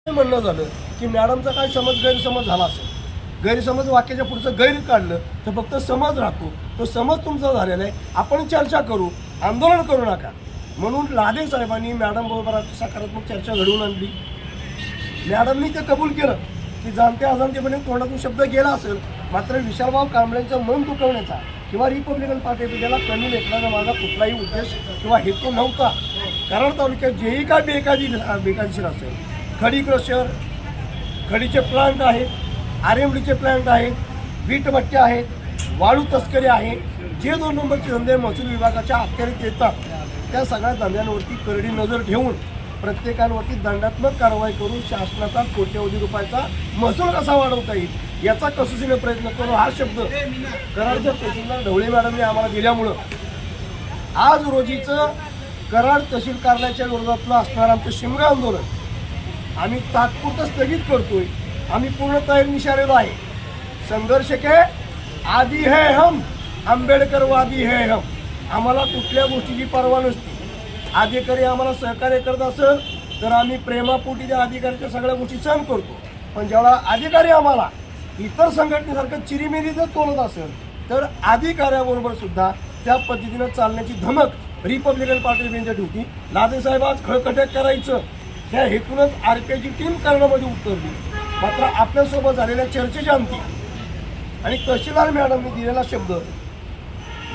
म्हणणं झालं की मॅडमचा काय गैरसमज झाला असेल, गैरसमज वाक्याच्या पुढचं गैर काढलं तर फक्त समज राहतो, तो समज तुमचा झालेला आहे. आपण चर्चा करू, आंदोलन करू नका म्हणून लादे साहेबांनी मॅडम बरोबर सकारात्मक चर्चा घडवून आणली. मॅडमनी ते कबूल केलं की जाणत्या अजाणतेपणे तोंडातून शब्द गेला असेल, मात्र विशालभाऊ कांबळेंचं मन दुखवण्याचा किंवा रिपब्लिकन पार्टी त्याला कमी लेखण्याचा माझा कुठलाही उद्देश किंवा हेतू नव्हता. कराड तालुक्यात जेही काय बेकायदेशीर असेल, खडी क्रशर, खडीचे प्लांट आहेत, आरएमडीचे प्लांट आहेत, वीटभट्ट्या आहेत, वाळू तस्करी आहे, जे 2 नंबरचे धंदे महसूल विभागाच्या अखत्यारीत येतात त्या सगळ्या धंद्यांवरती करडी नजर ठेवून प्रत्येकावरती दंडात्मक कारवाई करून शासनाचा कोट्यवधी रुपयाचा महसूल कसा वाढवता येईल याचा कसोशीने प्रयत्न करू. हा शब्द कराडच्या तहसीलदार ढवळे मॅडमने आम्हाला दिल्यामुळं आज रोजीचं कराड तहसील कार्यालयाच्या विरोधातलं असणारं आमचं शिमगा आंदोलन आम्ही तात्पुरतं स्थगित करतोय. आम्ही पूर्ण तयारी आलेलो आहे. संघर्ष के आदी है हम, आंबेडकरवादी है हम. आम्हाला कुठल्या गोष्टीची पर्वा नसते. अधिकारी आम्हाला सहकार्य करत असेल तर आम्ही प्रेमापोटी त्या अधिकाऱ्याच्या सगळ्या गोष्टी सहन करतो. पण जेव्हा अधिकारी आम्हाला इतर संघटनेसारखं चिरीमिरी जर तोलत असेल तर अधिकाऱ्याबरोबर सुद्धा त्या पद्धतीनं चालण्याची धमक रिपब्लिकन पार्टी बेंचर ठेवती. लादेसाहेब आज खळखट्याक करायचं त्या हेतूनच आरपीआयची टीम करण्यामध्ये उतरली. मात्र आपल्यासोबत झालेल्या चर्चेच्या अंती आणि तहसीलदार मॅडमने दिलेला शब्द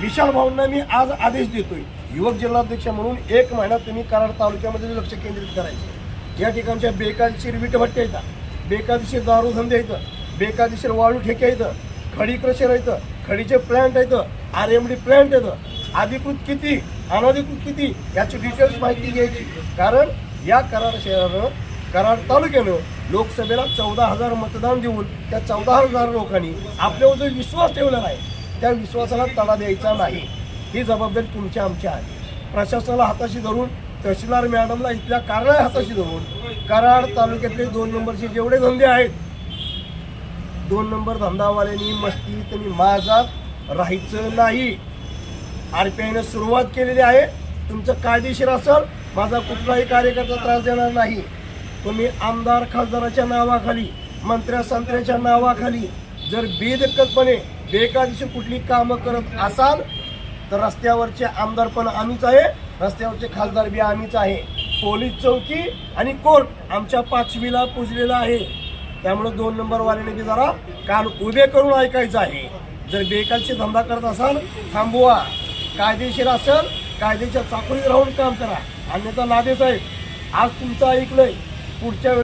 विशाल भाऊंना मी आज आदेश देतोय, युवक जिल्हाध्यक्ष म्हणून 1 महिन्यात तुम्ही कराड तालुक्यामध्ये लक्ष केंद्रित करायचं. या ठिकाणच्या बेकायदेशीर वीटभट्ट्या येतात, बेकायदेशीर दारू धंदे येतं, बेकायदेशीर वाळू ठेके येतं, खडी क्रशर येतं, खडीचे प्लांट येतं, आरएमडी प्लांट येतं, अधिकृत किती अनधिकृत किती याची डिटेल्स माहिती घ्यायची. कारण या कराड शहरानं कराड तालुक्यानं लोकसभेला 14,000 मतदान देऊन त्या 14,000 लोकांनी आपल्यावर जो विश्वास ठेवलेला आहे त्या विश्वासाला तडा द्यायचा नाही. ही जबाबदारी तुमच्या आमच्या आहे. प्रशासनाला हाताशी धरून, तहसीलदार मॅडमला इथल्या कार्यालय हाताशी धरून कराड तालुक्यातले 2 नंबरचे जेवढे धंदे आहेत 2 नंबर धंदावाल्यांनी मस्तीत आणि माझात राहायचं नाही. आरपीआयनं सुरुवात केलेली आहे. तुमचं कायदेशीर असेल, माझा कुठलाही कार्यकर्ता त्रास देणार नाही. तुम्ही आमदार खासदाराच्या नावाखाली, मंत्र्या संत्र्याच्या नावाखाली जर बेदखलपणे बेकायदेशीर कुठली कामं करत असाल तर रस्त्यावरचे आमदार पण आम्हीच आहे, रस्त्यावरचे खासदार बी आम्हीच आहे. पोलीस चौकी आणि कोर्ट आमच्या पाचवीला पुजलेला आहे. त्यामुळे 2 नंबरवाल्याने बी जरा कान उभे करून ऐकायचं आहे. जर बेकायदेशीर धंदा करत असाल थांबवा, कायदेशीर असेल कायद्याच्या चाकोरीत राहून काम करा. अन्यथा लादे साहेब आज तुमचं ऐकलंय, पुढच्या